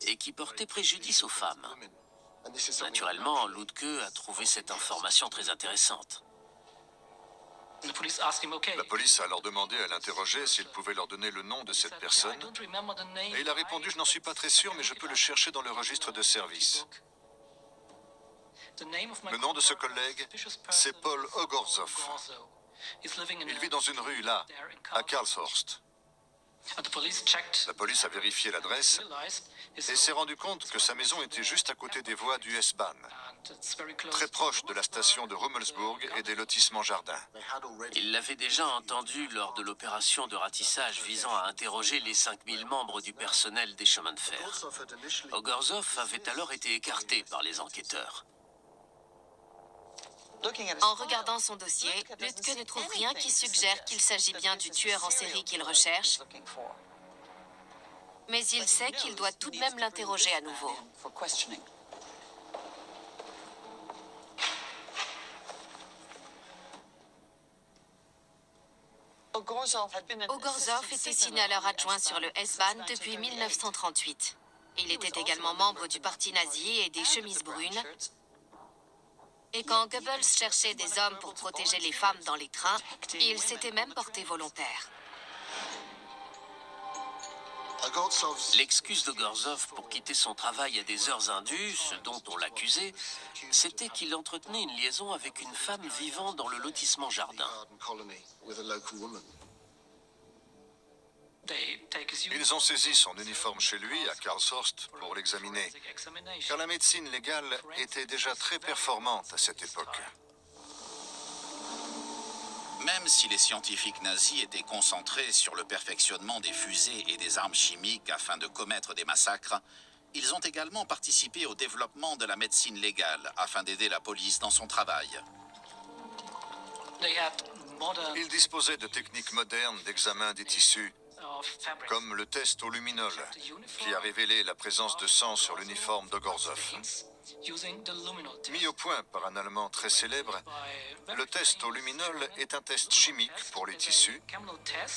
et qui portait préjudice aux femmes. Naturellement, Lutke a trouvé cette information très intéressante. La police a alors demandé à l'interroger s'il pouvait leur donner le nom de cette personne. Et il a répondu « Je n'en suis pas très sûr, mais je peux le chercher dans le registre de service ». Le nom de ce collègue, c'est Paul Ogorzov. Il vit dans une rue là, à Karlshorst. La police a vérifié l'adresse et s'est rendu compte que sa maison était juste à côté des voies du S-Bahn, très proche de la station de Rummelsburg et des lotissements jardins. Il l'avait déjà entendu lors de l'opération de ratissage visant à interroger les 5000 membres du personnel des chemins de fer. Ogorzov avait alors été écarté par les enquêteurs. En regardant son dossier, Lutke ne trouve rien qui suggère qu'il s'agit bien du tueur en série qu'il recherche, mais il sait qu'il doit tout de même l'interroger à nouveau. Ogorzov était signaleur adjoint sur le S-Bahn depuis 1938. Il était également membre du parti nazi et des chemises brunes. Et quand Goebbels cherchait des hommes pour protéger les femmes dans les trains, il s'était même porté volontaire. L'excuse d'Ogorzov pour quitter son travail à des heures indues, ce dont on l'accusait, c'était qu'il entretenait une liaison avec une femme vivant dans le lotissement jardin. Ils ont saisi son uniforme chez lui, à Karlshorst, pour l'examiner, car la médecine légale était déjà très performante à cette époque. Même si les scientifiques nazis étaient concentrés sur le perfectionnement des fusées et des armes chimiques afin de commettre des massacres, ils ont également participé au développement de la médecine légale afin d'aider la police dans son travail. Ils disposaient de techniques modernes d'examen des tissus, comme le test au luminol, qui a révélé la présence de sang sur l'uniforme d'Ogorzov. Mis au point par un Allemand très célèbre, le test au luminol est un test chimique pour les tissus,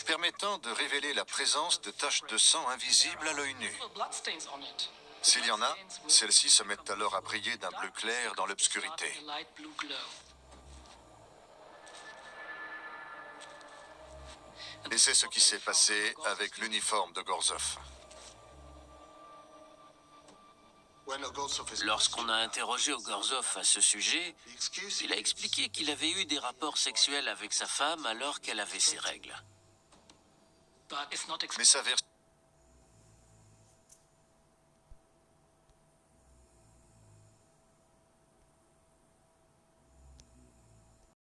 permettant de révéler la présence de taches de sang invisibles à l'œil nu. S'il y en a, celles-ci se mettent alors à briller d'un bleu clair dans l'obscurité. Et c'est ce qui s'est passé avec l'uniforme d'Ogorzov. Lorsqu'on a interrogé Ogorzov à ce sujet, il a expliqué qu'il avait eu des rapports sexuels avec sa femme alors qu'elle avait ses règles. Mais sa version